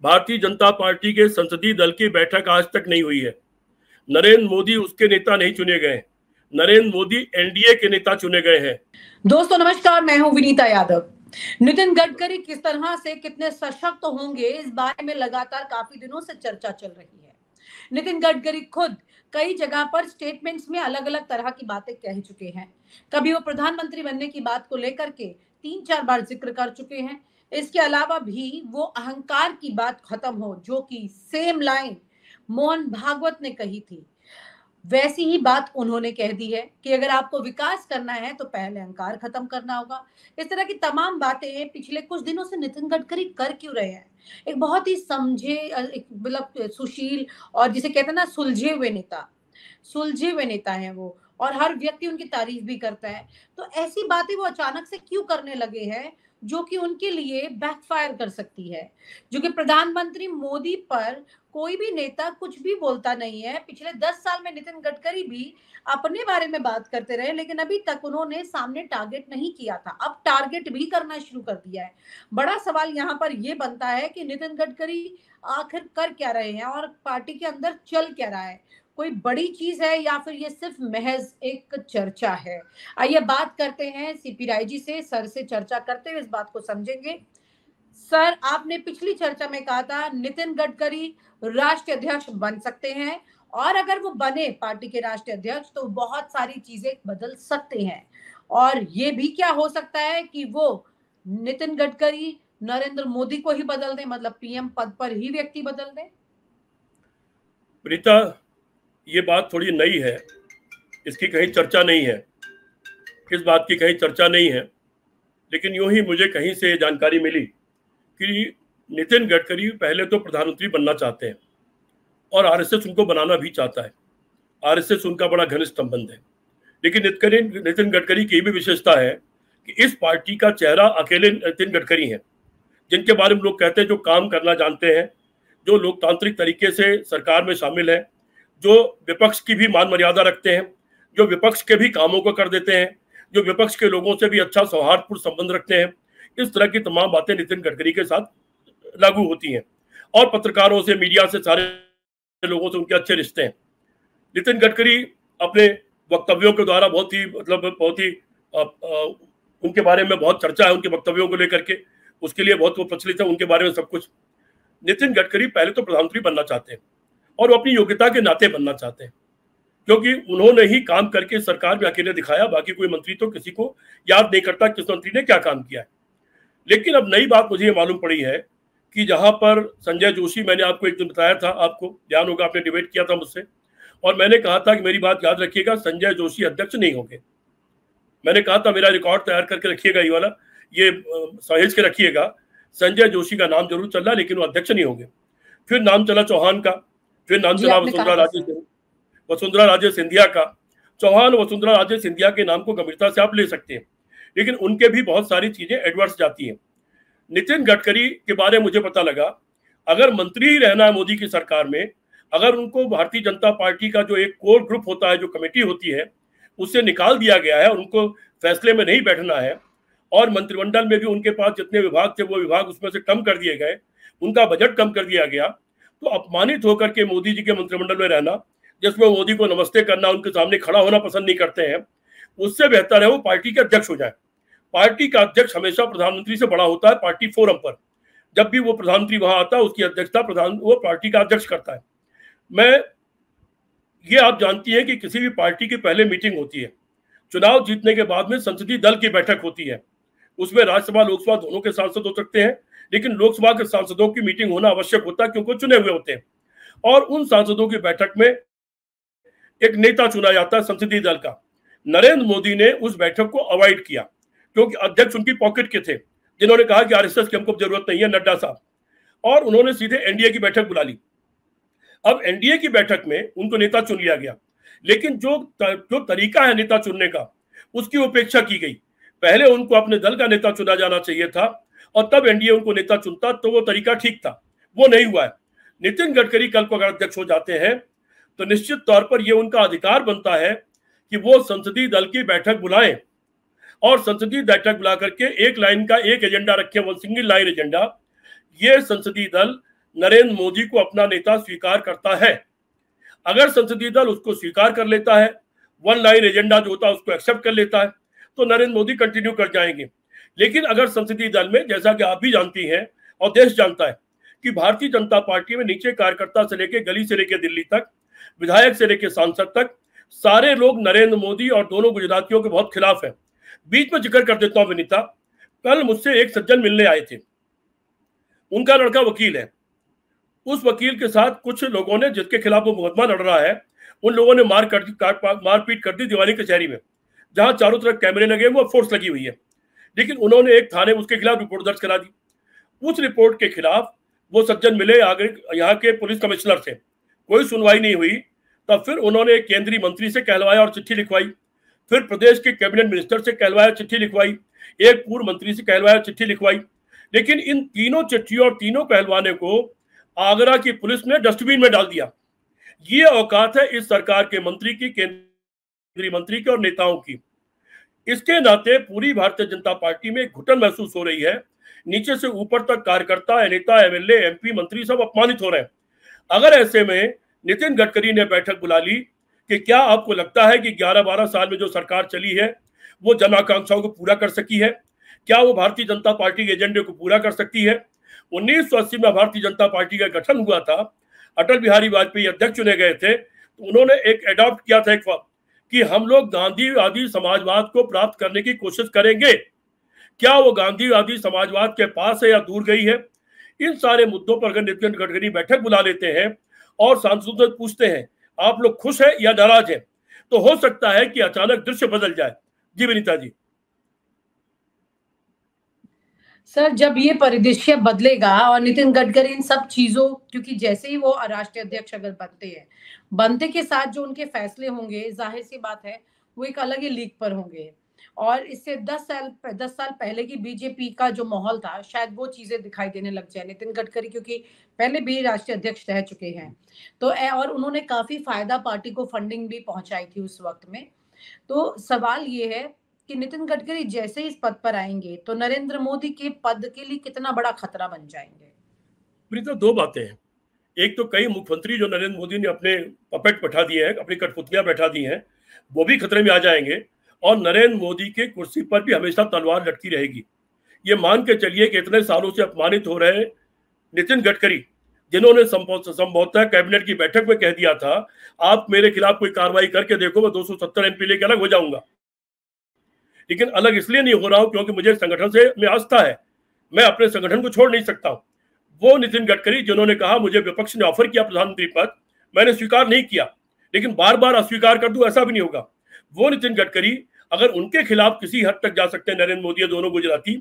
Bharatiya Janata party के संसदीय दल की बैठक आज तक नहीं हुई है। नरेंद्र मोदी उसके नेता नहीं चुने गए, नरेंद्र मोदी एनडीए के नेता चुने गए हैं। दोस्तों नमस्कार, मैं हूं विनीता यादव। नितिन गडकरी किस तरह से कितने सशक्त होंगे, इस बारे में लगातार काफी दिनों से चर्चा चल रही है। नितिन गडकरी खुद कई जगह पर स्टेटमेंट्स में अलग अलग तरह की बातें कह चुके हैं। कभी वो प्रधानमंत्री बनने की बात को लेकर के 3-4 बार जिक्र कर चुके हैं। इसके अलावा भी वो अहंकार की बात खत्म हो, जो कि सेम लाइन मोहन भागवत ने कही थी, वैसी ही बात उन्होंने कह दी है कि अगर आपको विकास करना है तो पहले अहंकार खत्म करना होगा। इस तरह की तमाम बातें पिछले कुछ दिनों से नितिन गडकरी कर क्यों रहे हैं? एक बहुत ही समझे, एक मतलब सुशील और जिसे कहते हैं ना सुलझे हुए नेता हैं वो, और हर व्यक्ति उनकी तारीफ भी करता है। तो ऐसी बातें वो अचानक से क्यों करने लगे हैं जो कि उनके लिए बैकफायर कर सकती है? जो कि प्रधानमंत्री मोदी पर कोई भी नेता कुछ भी बोलता नहीं है। पिछले 10 साल में नितिन गडकरी भी अपने बारे में बात करते रहे, लेकिन अभी तक उन्होंने सामने टारगेट नहीं किया था। अब टारगेट भी करना शुरू कर दिया है। बड़ा सवाल यहाँ पर यह बनता है कि नितिन गडकरी आखिर कर क्या रहे हैं और पार्टी के अंदर चल क्या रहा है? कोई बड़ी चीज है या फिर ये सिर्फ महज एक चर्चा है? आइए बात करते हैं सीपी राय जी से। सर से चर्चा करते हुए इस बात को समझेंगे। सर, आपने पिछली चर्चा में कहा था नितिन गडकरी राष्ट्रीय अध्यक्ष बन सकते हैं, और अगर वो बने पार्टी के राष्ट्रीय अध्यक्ष तो बहुत सारी चीजें बदल सकते हैं, और ये भी क्या हो सकता है कि वो नितिन गडकरी नरेंद्र मोदी को ही बदल दें, मतलब पीएम पद पर ही व्यक्ति बदल दें। प्रीता, ये बात थोड़ी नई है, इसकी कहीं चर्चा नहीं है, इस बात की कहीं चर्चा नहीं है। लेकिन यूं ही मुझे कहीं से जानकारी मिली कि नितिन गडकरी पहले तो प्रधानमंत्री बनना चाहते हैं और आरएसएस उनको बनाना भी चाहता है। आरएसएस उनका बड़ा घनिष्ठ संबंध है। लेकिन नितिन गडकरी की भी विशेषता है कि इस पार्टी का चेहरा अकेले नितिन गडकरी हैं, जिनके बारे में लोग कहते हैं जो काम करना जानते हैं, जो लोकतांत्रिक तरीके से सरकार में शामिल है, जो विपक्ष की भी मान मर्यादा रखते हैं, जो विपक्ष के भी कामों को कर देते हैं, जो विपक्ष के लोगों से भी अच्छा सौहार्दपूर्ण संबंध रखते हैं। इस तरह की तमाम बातें नितिन गडकरी के साथ लागू होती हैं और पत्रकारों से, मीडिया से, सारे लोगों से उनके अच्छे रिश्ते हैं। नितिन गडकरी अपने वक्तव्यों के द्वारा बहुत ही उनके बारे में बहुत चर्चा है, उनके वक्तव्यों को लेकर के, उसके लिए बहुत वो प्रचलित है, उनके बारे में सब कुछ। नितिन गडकरी पहले तो प्रधानमंत्री बनना चाहते हैं और वो अपनी योग्यता के नाते बनना चाहते हैं, क्योंकि उन्होंने ही काम करके सरकार में अकेले दिखाया। बाकी कोई मंत्री तो किसी को याद नहीं करता किस मंत्री ने क्या काम किया है। लेकिन अब नई बात मुझे मालूम पड़ी है कि जहां पर संजय जोशी, मैंने आपको एक दिन बताया था, आपको ध्यान होगा, आपने डिबेट किया था मुझसे, और मैंने कहा था कि मेरी बात याद रखिएगा, संजय जोशी अध्यक्ष नहीं होंगे। मैंने कहा था, मेरा रिकॉर्ड तैयार करके रखिएगा, ये वाला, ये सहेज के रखिएगा। संजय जोशी का नाम जरूर चल रहा है, लेकिन वो अध्यक्ष नहीं होंगे। फिर नाम चला चौहान का, फिर नाम चला वसुंधरा राजे सिंधिया का। चौहान, वसुंधरा राजे सिंधिया के नाम को गंभीरता से आप ले सकते हैं, लेकिन उनके भी बहुत सारी चीजें एडवर्स जाती हैं। नितिन गडकरी के बारे में मुझे पता लगा, अगर मंत्री ही रहना है मोदी की सरकार में, अगर उनको भारतीय जनता पार्टी का जो एक कोर ग्रुप होता है, जो कमेटी होती है, उससे निकाल दिया गया है और उनको फैसले में नहीं बैठना है, और मंत्रिमंडल में भी उनके पास जितने विभाग थे वो विभाग उसमें से कम कर दिए गए, उनका बजट कम कर दिया गया, तो अपमानित होकर के मोदी जी के मंत्रिमंडल में रहना, जिसमें मोदी को नमस्ते करना, उनके सामने खड़ा होना पसंद नहीं करते हैं, उससे बेहतर है वो पार्टी के अध्यक्ष हो जाए। पार्टी का अध्यक्ष हमेशा प्रधानमंत्री से बड़ा होता है पार्टी फोरम पर। जब भी वो प्रधानमंत्री वहां आता है, उसकी अध्यक्षता वो पार्टी का अध्यक्ष करता है। ये आप जानती हैं कि किसी भी पार्टी की पहले मीटिंग होती है, चुनाव जीतने के बाद में संसदीय दल की बैठक होती है। उसमें राज्यसभा लोकसभा दोनों के सांसद हो सकते हैं, लेकिन लोकसभा के सांसदों की मीटिंग होना आवश्यक होता है, क्योंकि चुने हुए होते हैं। और उन सांसदों की बैठक में एक नेता चुना जाता है संसदीय दल का। नरेंद्र मोदी ने उस बैठक को अवॉइड किया, क्योंकि अध्यक्ष उनकी पॉकेट के थे, जिन्होंने कहा कि आरएसएस की हमको जरूरत नहीं है, नड्डा साहब, और उन्होंने सीधे एनडीए की बैठक बुला ली। अब एनडीए की बैठक में उनको नेता चुन लिया गया, लेकिन जो तरीका है नेता चुनने का, उसकी उपेक्षा की गई। पहले उनको अपने दल का नेता चुना जाना चाहिए था और तब एनडीए उनको नेता चुनता, तो वो तरीका ठीक था। वो नहीं हुआ है। नितिन गडकरी कल को अगर अध्यक्ष हो जाते हैं तो निश्चित तौर पर यह उनका अधिकार बनता है कि वो संसदीय दल की बैठक बुलाएं, और संसदीय बैठक बुला करके एक लाइन का एक एजेंडा रखें, वन सिंगल लाइन एजेंडा। ये संसदीय दल नरेंद्र मोदी को अपना नेता स्वीकार करता है। अगर संसदीय दल उसको स्वीकार कर लेता है, वन लाइन एजेंडा जो होता है उसको एक्सेप्ट कर लेता है, तो नरेंद्र मोदी कंटिन्यू कर जाएंगे। लेकिन अगर संसदीय दल में, जैसा कि आप भी जानती हैं और देश जानता है, कि भारतीय जनता पार्टी में नीचे कार्यकर्ता से लेकर गली से लेकर दिल्ली तक, विधायक से लेकर सांसद तक, सारे लोग नरेंद्र मोदी और दोनों गुजरातियों के बहुत खिलाफ है। बीच में जिक्र कर देता हूं विनीता, कल मुझसे एक सज्जन मिलने आए थे, उनका लड़का वकील है। उस वकील के साथ कुछ लोगों ने, जिसके खिलाफ वो मुकदमा लड़ रहा है, उन लोगों ने मारपीट कर दी दीवानी कचहरी में, जहां चारों तरफ कैमरे लगे हुए, फोर्स लगी हुई है। लेकिन उन्होंने एक थाने उसके खिलाफ रिपोर्ट दर्ज करा दी। उस रिपोर्ट के खिलाफ वो सज्जन मिले आगे यहाँ के पुलिस कमिश्नर से, कोई सुनवाई नहीं हुई। तब फिर उन्होंने एक केंद्रीय मंत्री से कहलवाया और चिट्ठी लिखवाई, फिर प्रदेश के कैबिनेट मिनिस्टर से कहलवाया, चिट्ठी लिखवाई, एक पूर्व मंत्री से कहलवाया, चिट्ठी लिखवाई। लेकिन इन तीनों चिट्ठियों और तीनों कहलवाने को आगरा की पुलिस ने डस्टबिन में डाल दिया। ये औकात है इस सरकार के मंत्री की, केंद्रीय मंत्री की और नेताओं की। इसके नाते पूरी भारतीय जनता पार्टी में घुटन महसूस हो रही है। नीचे से ऊपर तक कार्यकर्ता, नेता, एमएलए, एमपी, मंत्री सब अपमानित हो रहे हैं। अगर ऐसे में नितिन गडकरी ने बैठक बुला ली कि क्या आपको लगता है कि 11-12 साल में जो सरकार चली है वो जन आकांक्षाओं को पूरा कर सकी है? क्या वो भारतीय जनता पार्टी के एजेंडे को पूरा कर सकती है? 1980 में भारतीय जनता पार्टी का गठन हुआ था, अटल बिहारी वाजपेयी अध्यक्ष चुने गए थे, तो उन्होंने एक एडॉप्ट किया था एक कि हम लोग गांधीवादी समाजवाद को प्राप्त करने की कोशिश करेंगे। क्या वो गांधीवादी समाजवाद के पास है या दूर गई है? इन सारे मुद्दों पर अगर नितिन गडकरी बैठक बुला लेते हैं और सांसदों से पूछते हैं आप लोग खुश है या नाराज है, तो हो सकता है कि अचानक दृश्य बदल जाए। जी विनीता जी। सर, जब ये परिदृश्य बदलेगा और नितिन गडकरी इन सब चीजों, क्योंकि जैसे ही वो राष्ट्रीय अध्यक्ष अगर बनते के साथ जो उनके फैसले होंगे, जाहिर सी बात है वो एक अलग ही लीग पर होंगे। और इससे 10 साल पहले की बीजेपी का जो माहौल था, शायद वो चीजें दिखाई देने लग जाए। नितिन गडकरी क्योंकि पहले भी राष्ट्रीय अध्यक्ष रह चुके हैं, तो और उन्होंने काफी फायदा, पार्टी को फंडिंग भी पहुंचाई थी उस वक्त में। तो सवाल ये है कि नितिन गडकरी जैसे इस पद पर आएंगे तो नरेंद्र मोदी के पद के लिए कितना बड़ा खतरा बन जाएंगे? तो दो बातें हैं। एक तो कई मुख्यमंत्री जो नरेंद्र मोदी ने अपने पपेट बैठा दिए हैं, अपनी कठपुतलियां बैठा दी हैं, वो भी खतरे में आ जाएंगे। और नरेंद्र मोदी के कुर्सी पर भी हमेशा तलवार लटकी रहेगी। ये मान के चलिए कि इतने सालों से अपमानित हो रहे नितिन गडकरी, जिन्होंने संभवतः कैबिनेट की बैठक में कह दिया था आप मेरे खिलाफ कोई कार्रवाई करके देखो, मैं 270 एमपी लेके अलग हो जाऊंगा। लेकिन अलग इसलिए नहीं हो रहा हूं क्योंकि मुझे संगठन से में आस्था है, मैं अपने संगठन को छोड़ नहीं सकता हूं। वो नितिन गडकरी जिन्होंने कहा मुझे विपक्ष ने ऑफर किया प्रधानमंत्री पद, मैंने स्वीकार नहीं किया, लेकिन बार बार अस्वीकार कर दूं ऐसा भी नहीं होगा। वो नितिन गडकरी अगर उनके खिलाफ किसी हद तक जा सकते हैं नरेंद्र मोदी, दोनों गुजराती,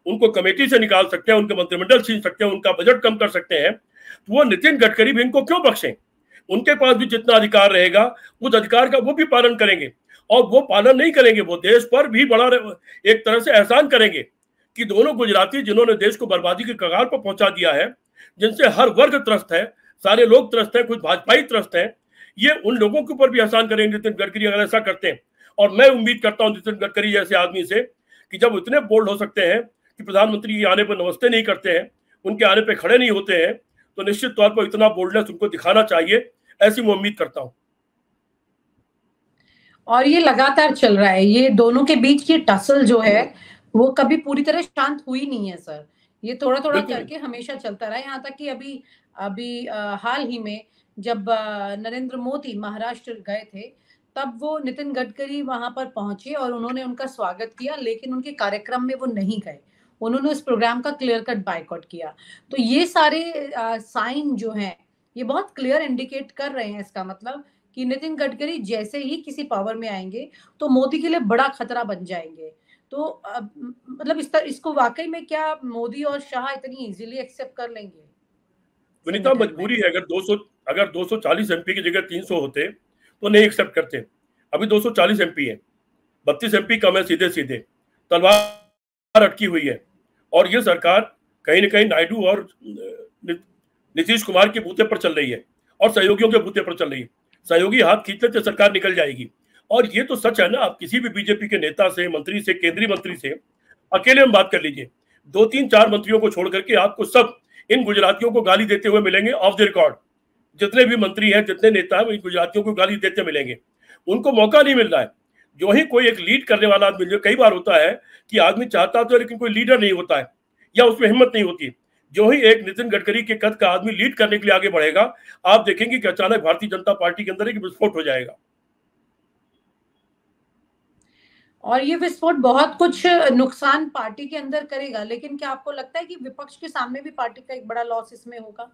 उनको कमेटी से निकाल सकते हैं, उनके मंत्रिमंडल छीन सकते हैं, उनका बजट कम कर सकते हैं, तो वो नितिन गडकरी भी इनको क्यों बख्शें? उनके पास भी जितना अधिकार रहेगा उस अधिकार का वो भी पालन करेंगे। और वो पालन नहीं करेंगे, वो देश पर भी बड़ा एक तरह से एहसान करेंगे कि दोनों गुजराती जिन्होंने देश को बर्बादी के कगार पर पहुंचा दिया है, जिनसे हर वर्ग त्रस्त है, सारे लोग त्रस्त हैं, कुछ भाजपाई त्रस्त हैं, ये उन लोगों के ऊपर भी एहसान करेंगे नितिन गडकरी अगर ऐसा करते हैं। और मैं उम्मीद करता हूं नितिन गडकरी जैसे आदमी से कि जब इतने बोल्ड हो सकते हैं कि प्रधानमंत्री के आने पर नमस्ते नहीं करते हैं, उनके आने पर खड़े नहीं होते हैं, तो निश्चित तौर पर इतना बोल्डनेस उनको दिखाना चाहिए, ऐसी मैं उम्मीद करता हूं। और ये लगातार चल रहा है, ये दोनों के बीच की टसल जो है वो कभी पूरी तरह शांत हुई नहीं है सर। ये थोड़ा थोड़ा करके हमेशा चलता रहा है, यहाँ तक कि अभी हाल ही में जब नरेंद्र मोदी महाराष्ट्र गए थे, तब वो नितिन गडकरी वहां पर पहुंचे और उन्होंने उनका स्वागत किया, लेकिन उनके कार्यक्रम में वो नहीं गए, उन्होंने उस प्रोग्राम का क्लियर कट बायकॉट किया। तो ये सारे साइन जो हैं ये बहुत क्लियर इंडिकेट कर रहे हैं इसका मतलब कि नितिन गडकरी जैसे ही किसी पावर में आएंगे तो मोदी के लिए बड़ा खतरा बन जाएंगे। तो मतलब इसको वाकई में क्या मोदी और शाह इतनी इजीली एक्सेप्ट कर लेंगे? विनीता, मजबूरी है। अगर 240 एमपी की जगह 300 होते तो नहीं एक्सेप्ट करते। अभी 240 एमपी है, 32 एमपी कम है, सीधे सीधे तलवार अटकी हुई है। और ये सरकार कहीं ना कहीं नायडू और नीतीश कुमार के बूते पर चल रही है और सहयोगियों के बूते पर चल रही है। सहयोगी हाथ खींचते तो सरकार निकल जाएगी। और ये तो सच है ना, आप किसी भी बीजेपी के नेता से, मंत्री से, केंद्रीय मंत्री से अकेले में बात कर लीजिए, 2-3-4 मंत्रियों को छोड़ करके आपको सब इन गुजरातियों को गाली देते हुए मिलेंगे ऑफ द रिकॉर्ड। जितने भी मंत्री हैं, जितने नेता हैं, वो इन गुजरातियों को गाली देते मिलेंगे। उनको मौका नहीं मिल रहा है। जो ही कोई एक लीड करने वाला आदमी, जो कई बार होता है कि आदमी चाहता तो है लेकिन कोई लीडर नहीं होता है या उसमें हिम्मत नहीं होती। जो ही एक नितिन गडकरी के कद का आदमी लीड करने के लिए आगे बढ़ेगा, आप देखेंगे कि अचानक भारतीय जनता पार्टी के अंदर एक विस्फोट हो जाएगा। और ये विस्फोट बहुत कुछ नुकसान पार्टी के अंदर करेगा, लेकिन क्या आपको लगता है कि विपक्ष के सामने भी पार्टी का एक बड़ा लॉस इसमें होगा?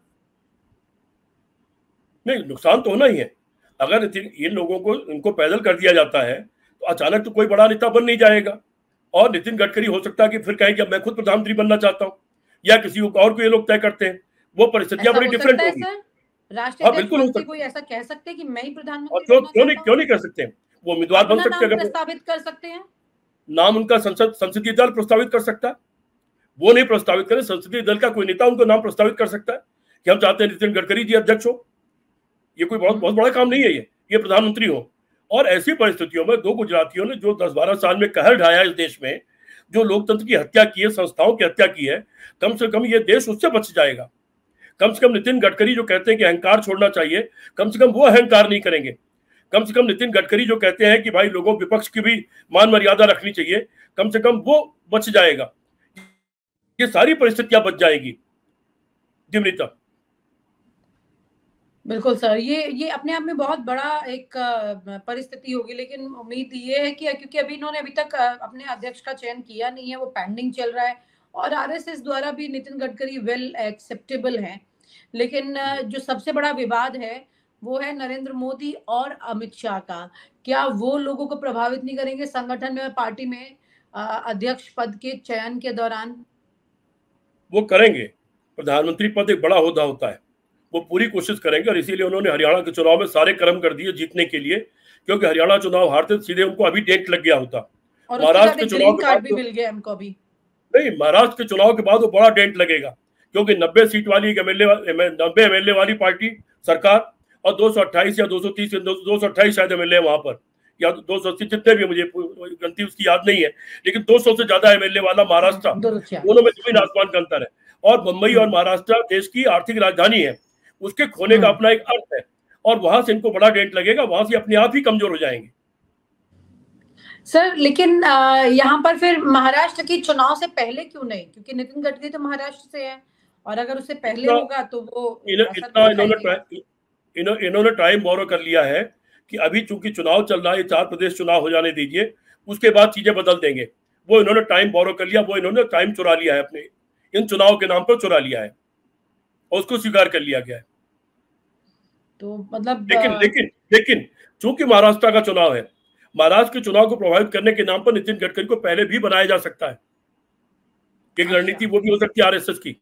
नहीं, नुकसान तो होना ही है। अगर इन लोगों को इनको पैदल कर दिया जाता है तो अचानक तो कोई बड़ा नेता बन नहीं जाएगा, और नितिन गडकरी हो सकता है कि फिर कहे कि अब मैं खुद प्रधानमंत्री बनना चाहता हूं, या किसी और को ये लोग तय करते हैं। वो परिस्थितियां बड़ी डिफरेंट होगी। राष्ट्रीय बिल्कुल हो सकता है। कोई ऐसा कह सकते हैं कि मैं ही प्रधानमंत्री क्यों नहीं कह सकते? वो उम्मीदवार बन सकते हैं, प्रस्तावित कर सकते हैं। नाम उनका संसदीय दल प्रस्तावित कर सकता है। वो नहीं प्रस्तावित करे, संसदीय दल का कोई नेता उनको नाम प्रस्तावित कर सकता है कि हम चाहते हैं नितिन गडकरी जी अध्यक्ष हो। ये कोई बहुत बड़ा काम नहीं है ये प्रधानमंत्री हो। और ऐसी परिस्थितियों में दो गुजरातियों ने जो 10-12 साल में कहर ढाया इस देश में, जो लोकतंत्र की हत्या की है, संस्थाओं की हत्या की है, कम से कम ये देश उससे बच जाएगा। कम से कम नितिन गडकरी जो कहते हैं कि अहंकार छोड़ना चाहिए, कम से कम वो अहंकार नहीं करेंगे। कम से कम नितिन गडकरी जो कहते हैं कि भाई लोगों, विपक्ष की भी मान मर्यादा रखनी चाहिए, कम से कम वो बच जाएगा। ये सारी परिस्थितियां बच जाएगी। दिमनीता, बिल्कुल सर, ये अपने आप में बहुत बड़ा एक परिस्थिति होगी, लेकिन उम्मीद ये है कि क्योंकि इन्होंने अभी तक अपने अध्यक्ष का चयन किया नहीं है, वो पेंडिंग चल रहा है, और आरएसएस द्वारा भी नितिन गडकरी वेल एक्सेप्टेबल हैं। लेकिन जो सबसे बड़ा विवाद है वो है नरेंद्र मोदी और अमित शाह का। क्या वो लोगों को प्रभावित नहीं करेंगे संगठन में, पार्टी में अध्यक्ष पद के चयन के दौरान? वो करेंगे। प्रधानमंत्री पद एक बड़ा ओहदा होता है, वो पूरी कोशिश करेंगे, और इसीलिए उन्होंने हरियाणा के चुनाव में सारे कर्म कर दिए जीतने के लिए, क्योंकि हरियाणा चुनाव हारते सीधे उनको अभी डेंट लग गया होता। और महाराष्ट्र के चुनाव के बाद भी मिल गया हमको अभी। नहीं, महाराष्ट्र के चुनाव के बाद वो बड़ा डेंट लगेगा, क्योंकि 90 सीट वाली 90 एमएलए वाली पार्टी सरकार, और 228 या 230 228 शायद एमएलए वहां पर, या 280, जितने भी, मुझे गलती उसकी याद नहीं है, लेकिन 200 से ज्यादा एमएलए वाला महाराष्ट्र, दोनों में जमीन आसमान का अंतर है। और मुंबई और महाराष्ट्र देश की आर्थिक राजधानी है, उसके खोने का अपना एक अर्थ है, और वहां से इनको बड़ा डेंट लगेगा, वहां से अपने आप ही कमजोर हो जाएंगे। सर, लेकिन यहाँ पर फिर महाराष्ट्र की चुनाव से पहले क्यों नहीं? क्योंकि नितिन गडकरी तो महाराष्ट्र से है, और अगर उससे पहले होगा तो वो इन्होंने टाइम बोरो कर लिया है कि अभी चूंकि चुनाव चल रहा है, 4 प्रदेश चुनाव हो जाने दीजिए, उसके बाद चीजें बदल देंगे। वो इन्होंने टाइम बोरो कर लिया, वो इन्होंने टाइम चुरा लिया है, अपने इन चुनाव के नाम पर चुरा लिया है, और उसको स्वीकार कर लिया गया है। तो मतलब लेकिन चूंकि महाराष्ट्र का चुनाव है, महाराष्ट्र के चुनाव को प्रभावित करने के नाम पर नितिन गडकरी को पहले भी बनाया जा सकता है। एक रणनीति वो भी हो सकती है आरएसएस की,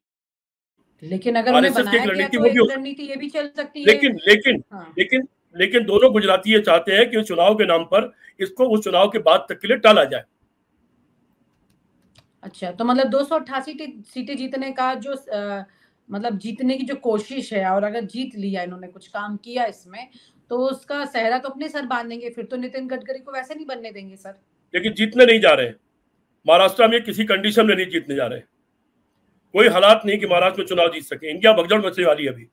लेकिन अगर उन्हें बनाया गया तो एक रणनीति ये भी चल सकती है। लेकिन दोनों गुजराती ये चाहते हैं कि चुनाव के नाम पर इसको उस चुनाव के बाद तक के लिए टाला जाए। अच्छा, तो मतलब 288 सीटें जीतने का जो मतलब जीतने की जो कोशिश है, और अगर जीत लिया, इन्होंने कुछ काम किया इसमें, तो उसका सेहरा तो अपने सर बांधेंगे, फिर तो नितिन गडकरी को वैसे नहीं बनने देंगे सर। लेकिन जीतने नहीं जा रहे, महाराष्ट्र में किसी कंडीशन में नहीं जीतने जा रहे। कोई हालात नहीं कि महाराष्ट्र में चुनाव जीत सके। इंडिया भगदड़ मचने वाली है अभी।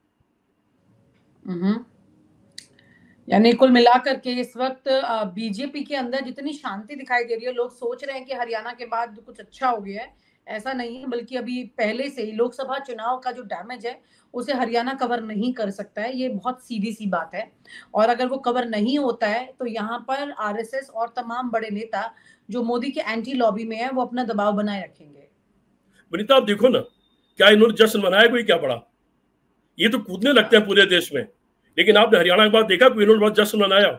यानी कुल मिलाकर के इस वक्त बीजेपी के अंदर जितनी शांति दिखाई दे रही है, लोग सोच रहे हैं कि हरियाणा के बाद कुछ अच्छा हो गया है, ऐसा नहीं है, बल्कि अभी पहले से ही लोकसभा चुनाव का जो डैमेज है उसे हरियाणा कवर नहीं कर सकता है। ये बहुत सीधी सी बात है, और अगर वो कवर नहीं होता है तो यहाँ पर आरएसएस और तमाम बड़े नेता जो मोदी के एंटी लॉबी में है, वो अपना दबाव बनाए रखेंगे। वनिता, आप देखो ना, क्या इन्होंने जश्न मनाया कोई? क्या बड़ा, ये तो कूदने लगते हैं पूरे देश में, लेकिन आपने हरियाणा के बाद देखा कोई इन्होंने बहुत जश्न मनाया?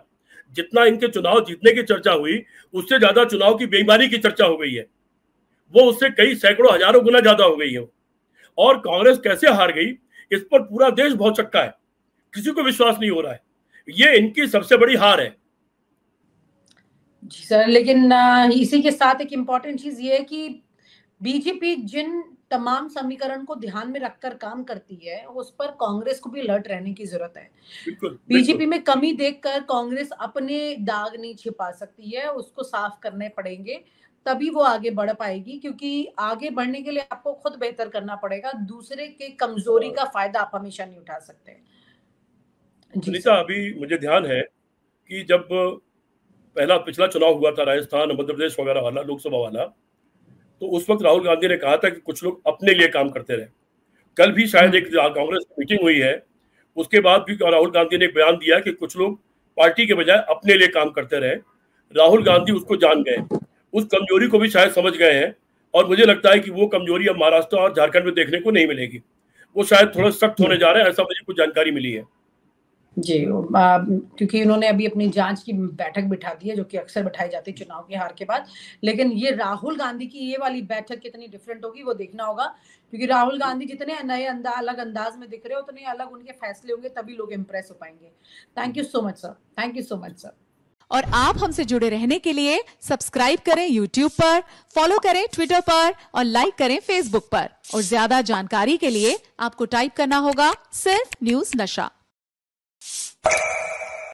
जितना इनके चुनाव जीतने की चर्चा हुई, उससे ज्यादा चुनाव की बेईमानी की चर्चा हो गई है। वो उससे कई सैकड़ों हजारों गुना ज्यादा हो गई है। और कांग्रेस कैसे हार गई, इस पर पूरा देश बहुत चक्का है, किसी को विश्वास नहीं हो रहा है। ये इनकी सबसे बड़ी हार है। जी सर, लेकिन इसी के साथ एक इम्पॉर्टेंट चीज ये है कि बीजेपी जिन तमाम समीकरण को ध्यान में रखकर काम करती है, उस पर कांग्रेस को भी अलर्ट रहने की जरूरत है। बीजेपी में कमी देखकर कांग्रेस अपने दाग नहीं छिपा सकती है, उसको साफ करने पड़ेंगे। तभी वो आगे बढ़ पाएगी, क्योंकि आगे बढ़ने के लिए आपको खुद बेहतर करना पड़ेगा। दूसरे के कमजोरी का फायदा आप हमेशा नहीं उठा सकते। सुनीता, अभी मुझे ध्यान है कि जब पिछला चुनाव हुआ था राजस्थान, मध्य प्रदेश वगैरह वाला, लोकसभा वाला, तो उस वक्त राहुल गांधी ने कहा था कि कुछ लोग अपने लिए काम करते रहे। कल भी शायद एक कांग्रेस की मीटिंग हुई है, उसके बाद भी राहुल गांधी ने एक बयान दिया कि कुछ लोग पार्टी के बजाय अपने लिए काम करते रहे। राहुल गांधी उसको जान गए, उस कमजोरी को भी शायद समझ गए हैं, और मुझे लगता है कि वो कमजोरी अब महाराष्ट्र और झारखंड में देखने को नहीं मिलेगी। वो शायद थोड़ा सख्त होने जा रहे हैं, ऐसा मुझे कुछ जानकारी मिली है। जी, क्योंकि उन्होंने अभी अपनी जांच की बैठक बिठा दी है, जो कि अक्सर बिठाई जाती है चुनाव की हार के बाद। लेकिन ये राहुल गांधी की ये वाली बैठक कितनी डिफरेंट होगी वो देखना होगा, क्योंकि राहुल गांधी जितने नए अलग अंदाज में दिख रहे हो, उतने अलग उनके फैसले होंगे, तभी लोग इंप्रेस हो पाएंगे। Thank you so much sir, thank you so much sir. और आप हमसे जुड़े रहने के लिए सब्सक्राइब करें YouTube पर, फॉलो करें Twitter पर और लाइक करें Facebook पर। और ज्यादा जानकारी के लिए आपको टाइप करना होगा सिर्फ न्यूज़ नशा।